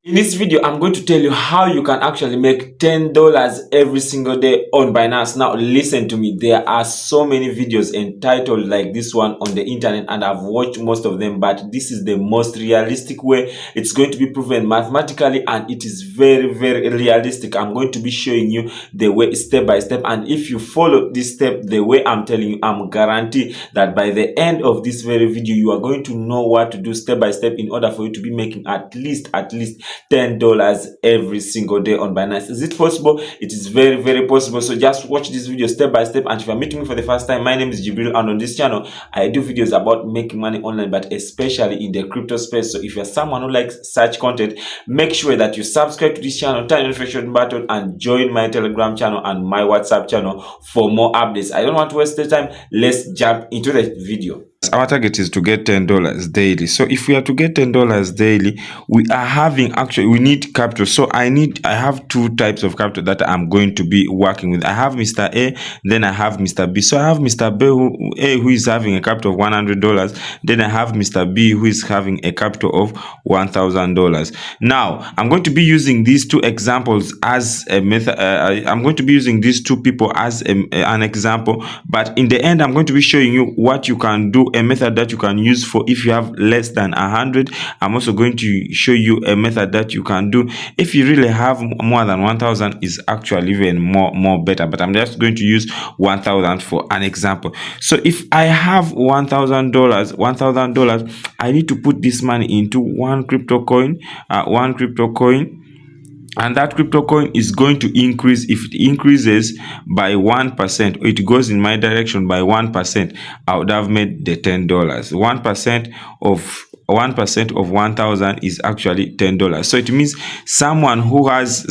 In this video, I'm going to tell you how you can actually make $10 every single day on Binance. Now, listen to me. There are so many videos entitled like this one on the internet, and I've watched most of them, but this is the most realistic way. It's going to be proven mathematically, and it is very, very realistic. I'm going to be showing you the way step by step, and if you follow this step the way I'm telling you, I'm guarantee that by the end of this very video, you are going to know what to do step by step in order for you to be making at least $10 every single day on Binance. Is it possible? It is very, very possible. So just watch this video step by step. And if you're meeting me for the first time, my name is Jibril, and on this channel I do videos about making money online, but especially in the crypto space. So if you're someone who likes such content, make sure that you subscribe to this channel, turn on the notification button, and join my Telegram channel and my WhatsApp channel for more updates. I don't want to waste the time. Let's jump into the video. Our target is to get $10 daily. So if we are to get $10 daily, we need capital. So I have two types of capital that I'm going to be working with. I have Mr. A, then I have Mr. B. So I have Mr. B who is having a capital of $100. Then I have Mr. B who is having a capital of $1,000. Now I'm going to be using these two examples as a method. I'm going to be using these two people as an example, but in the end I'm going to be showing you what you can do, a method that you can use for if you have less than 100. I'm also going to show you a method that you can do if you really have more than 1,000. Is actually even more better, but I'm just going to use 1,000 for an example. So if I have $1,000, I need to put this money into one crypto coin, and that crypto coin is going to increase. If it increases by 1%, or it goes in my direction by 1%, I would have made the $10. 1% of 1,000 is actually $10. So it means someone who has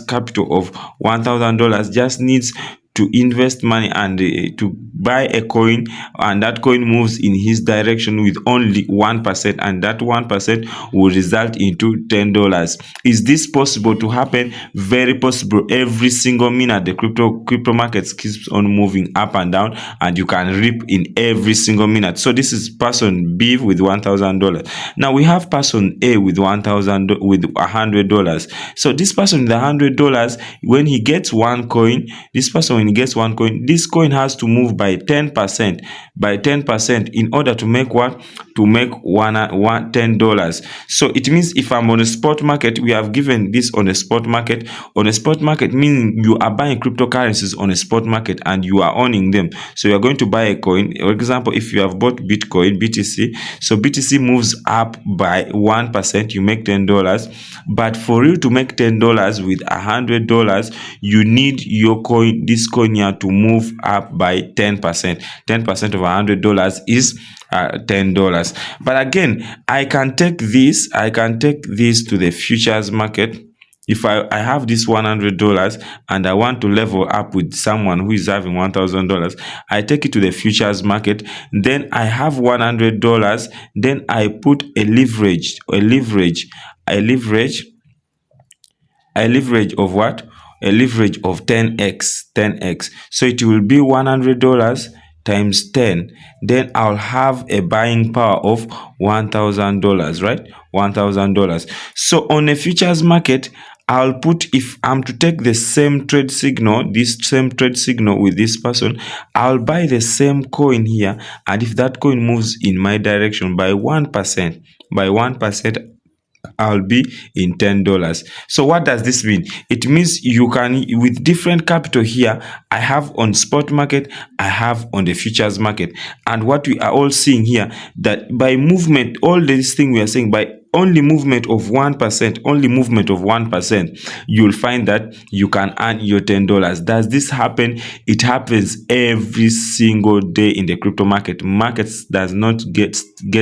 capital of $1,000 just needs to invest money and to buy a coin, and that coin moves in his direction with only 1%, and that 1% will result into $10. Is this possible to happen? Very possible. Every single minute the crypto markets keeps on moving up and down, and you can reap in every single minute. So this is person B with $1,000. Now we have person A with $100. So this person with $100, when he gets one coin, this coin has to move by 10% in order to make what? To make $10. So it means if I'm on a spot market, we have given this on a spot market. On a spot market meaning you are buying cryptocurrencies on a spot market and you are owning them. So you are going to buy a coin. For example, if you have bought Bitcoin, BTC, so BTC moves up by 1%, you make $10. But for you to make $10 with $100, you need your coin, this coin here, to move up by 10%. 10% of $100 is $10. But again, I can take this to the futures market. If I have this $100 and I want to level up with someone who is having $1,000, I take it to the futures market. Then I have $100. Then I put a leverage of what? A leverage of 10x. So it will be $100 times 10. Then I'll have a buying power of $1,000, right? $1,000. So on a futures market, I'll put, if I'm to take the same trade signal, with this person, I'll buy the same coin here, and if that coin moves in my direction by 1%, I'll be in $10. So what does this mean? It means you can, with different capital here, I have on spot market, I have on the futures market. And what we are all seeing here, that by movement, all this thing we are saying, by only movement of 1%, you'll find that you can earn your $10. Does this happen? It happens every single day in the crypto market. Markets does not get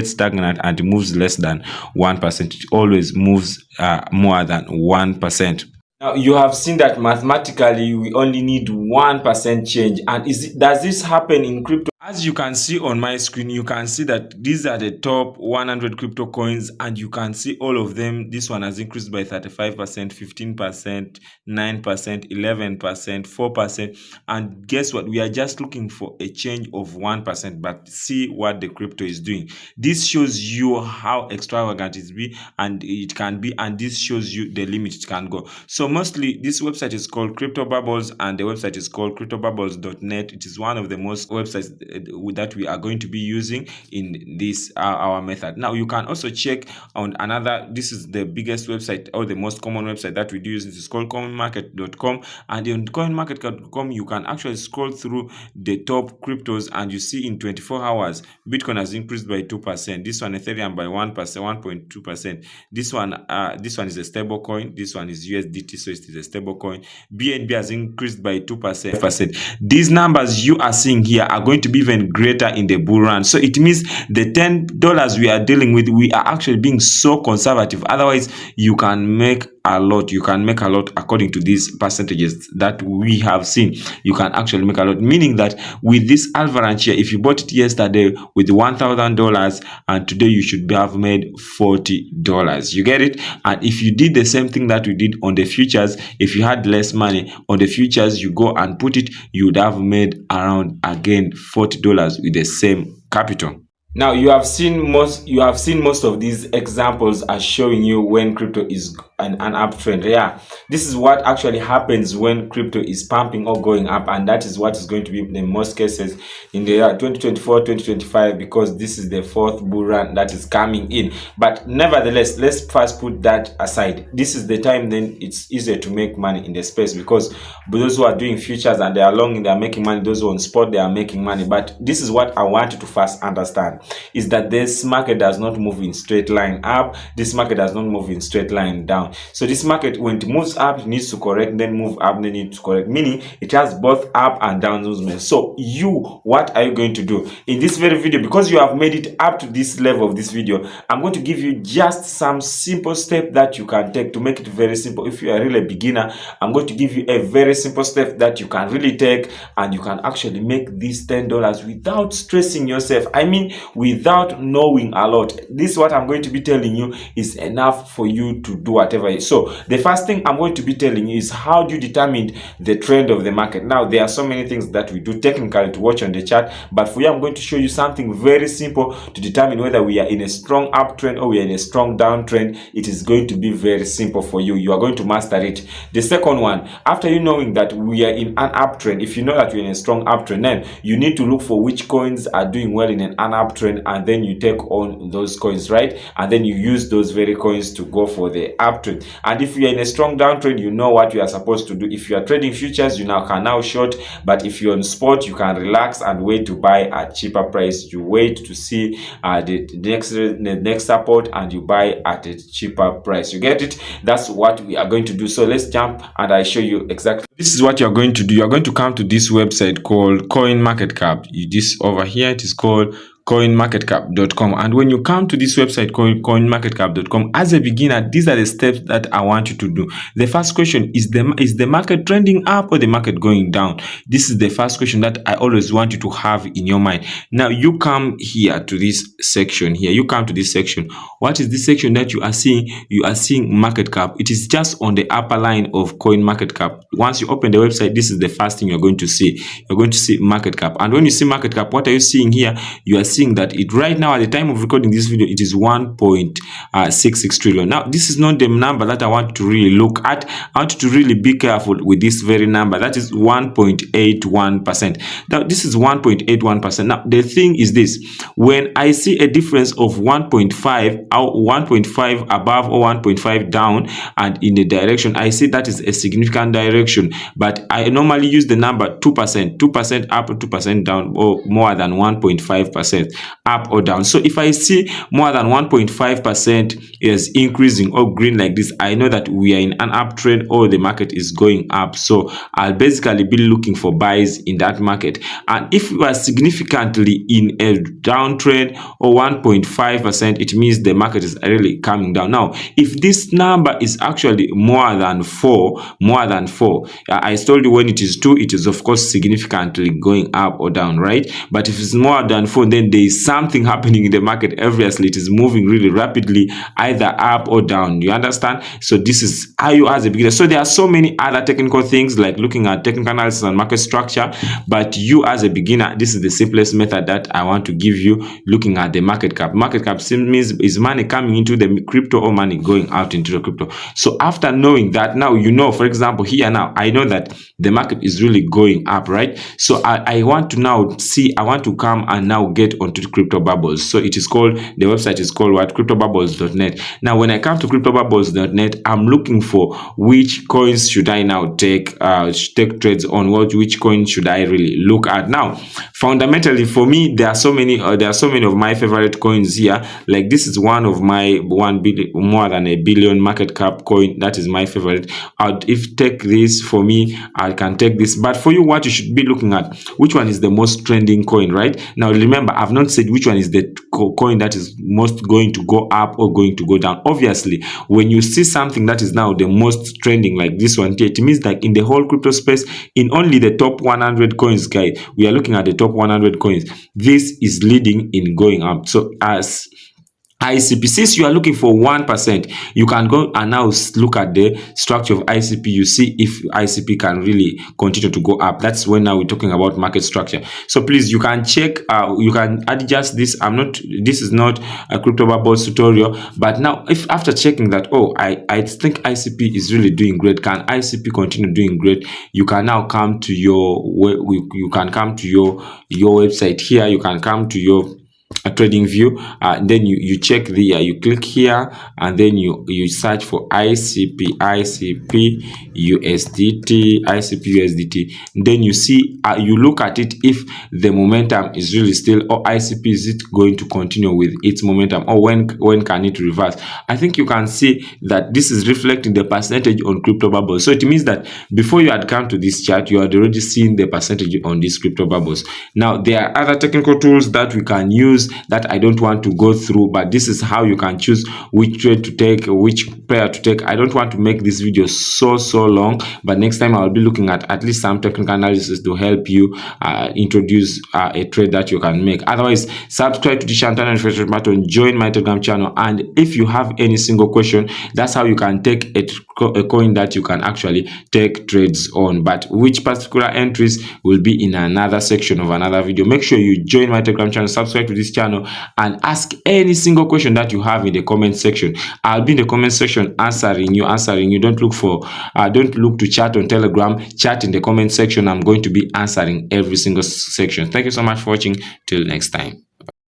stagnant and moves less than 1%. It always moves more than 1%. Now you have seen that mathematically we only need 1% change. And does this happen in crypto? As you can see on my screen, you can see that these are the top 100 crypto coins, and you can see all of them. This one has increased by 35%, 15%, 9%, 11%, 4%. And guess what? We are just looking for a change of 1%, but see what the crypto is doing. This shows you how extravagant it can be, and this shows you the limit it can go. So mostly this website is called Crypto Bubbles, and the website is called cryptobubbles.net. It is one of the most websites that we are going to be using in this our method. Now you can also check on another. This is the biggest website, or the most common website that we do use. This is called coinmarket.com, and on coinmarket.com you can actually scroll through the top cryptos, and you see in 24 hours Bitcoin has increased by 2%, this one Ethereum by 1%, 1.2%. This one is a stable coin. This one is USDT, so it is a stable coin. BNB has increased by 2%. These numbers you are seeing here are going to be even greater in the bull run. So it means the $10 we are dealing with, we are actually being so conservative. Otherwise, you can make a lot. You can make a lot according to these percentages that we have seen. You can actually make a lot, meaning that with this avalanche here, if you bought it yesterday with $1,000 and today you should have made $40. You get it? And if you did the same thing that we did on the futures, if you had less money on the futures, you go and put it, you would have made around again $40 with the same capital. Now you have seen most of these examples are showing you when crypto is an uptrend. Yeah, this is what actually happens when crypto is pumping or going up, and that is what is going to be in most cases in the year 2024 2025, because this is the fourth bull run that is coming in. But nevertheless, let's first put that aside. This is the time then it's easier to make money in the space, because those who are doing futures and they are long, they are making money. Those who are on spot, they are making money. But this is what I want you to first understand, is that this market does not move in straight line up. This market does not move in straight line down. So this market, when it moves up, it needs to correct, then move up, then need to correct, meaning it has both up and down movements. So what are you going to do in this very video? Because you have made it up to this level of this video, I'm going to give you just some simple step that you can take to make it very simple. If you are really a beginner, I'm going to give you a very simple step that you can really take, and you can actually make this $10 without stressing yourself. I mean, without knowing a lot. This, what I'm going to be telling you, is enough for you to do whatever. So the first thing I'm going to be telling you is how do you determine the trend of the market. Now there are so many things that we do technically to watch on the chart, but for you I'm going to show you something very simple to determine whether we are in a strong uptrend or we are in a strong downtrend. It is going to be very simple for you. You are going to master it. The second one, after you knowing that we are in an uptrend, if you know that you're in a strong uptrend, then you need to look for which coins are doing well in an uptrend, and then you take on those coins, right? And then you use those very coins to go for the uptrend. And if you're in a strong downtrend, you know what you are supposed to do. If you are trading futures, you can now short, but if you're on spot, you can relax and wait to buy at cheaper price. You wait to see the next support, and you buy at a cheaper price. You get it? That's what we are going to do. So let's jump and I show you exactly. This is what you're going to do. You're going to come to this website called CoinMarketCap. This over here, it is called coinmarketcap.com. And when you come to this website coinmarketcap.com, as a beginner, these are the steps that I want you to do. The first question is the market trending up or the market going down? This is the first question that I always want you to have in your mind. Now you come here to this section here. You come to this section. What is this section that you are seeing? You are seeing market cap. It is just on the upper line of CoinMarketCap. Once you open the website, this is the first thing you're going to see. You're going to see market cap. And when you see market cap, what are you seeing here? You are seeing that it right now, at the time of recording this video, it is 1.66 trillion. Now this is not the number that I want to really look at. I want you to really be careful with this very number. That is 1.81%. Now this is 1.81%. Now the thing is this: when I see a difference of 1.5 or 1.5 above or 1.5 down and in the direction, I see that is a significant direction. But I normally use the number 2%, 2% up, 2% down, or more than 1.5%. 1% up or down. So if I see more than 1.5% is increasing or green like this, I know that we are in an uptrend or the market is going up. So I'll basically be looking for buys in that market. And if we are significantly in a downtrend or 1.5%, it means the market is really coming down. Now, if this number is actually more than 4, I told you when it is 2, it is of course significantly going up or down, right? But if it's more than 4, then there is something happening in the market. Obviously, it is moving really rapidly, either up or down. You understand? So this is how you as a beginner. So there are so many other technical things like looking at technical analysis and market structure, but you as a beginner, this is the simplest method that I want to give you, looking at the market cap. Market cap means is money coming into the crypto or money going out into the crypto. So after knowing that, now you know, for example, here now I know that the market is really going up, right? So I want to now see, I want to come and now get onto the crypto bubbles. So it is called, the website is called what? cryptobubbles.net. Now when I come to cryptobubbles.net, I'm looking for which coins should I now take trades on, which coin should I really look at. Now fundamentally for me, there are so many of my favorite coins here. Like this is one of my 1 billion, more than a billion market cap coin. That is my favorite. If take this, for me, I can take this. But for you, what you should be looking at, which one is the most trending coin, right? Now remember, I've not said which one is the coin that is most going to go up or going to go down. Obviously, when you see something that is now the most trending like this one here, it means like in the whole crypto space, in only the top 100 coins, guys, we are looking at the top 100 coins, this is leading in going up. So as ICP, since you are looking for 1%, you can go and now look at the structure of ICP. You see if ICP can really continue to go up. That's when now we're talking about market structure. So please, you can check, you can adjust this. This is not a crypto bubbles tutorial, but now if after checking that, oh, I think ICP is really doing great, can ICP continue doing great, you can now come to your, you can come to your website here. You can come to your trading view, then you check the you click here, and then you search for ICP USDT. Then you see, you look at it, if the momentum is really still, or ICP, is it going to continue with its momentum, or when can it reverse? I think you can see that this is reflecting the percentage on crypto bubbles. So it means that before you had come to this chart, you had already seen the percentage on these crypto bubbles. Now there are other technical tools that we can use that I don't want to go through, but this is how you can choose which trade to take, which pair to take. I don't want to make this video so long, but next time I'll be looking at least some technical analysis to help you introduce a trade that you can make. Otherwise, subscribe to the channel and notification button, join my Telegram channel, and if you have any single question, that's how you can take a coin that you can actually take trades on. But which particular entries will be in another section of another video. Make sure you join my Telegram channel, subscribe to this channel, and ask any single question that you have in the comment section. I'll be in the comment section answering you. Don't look to chat on Telegram, chat in the comment section. I'm going to be answering every single section. Thank you so much for watching. Till next time.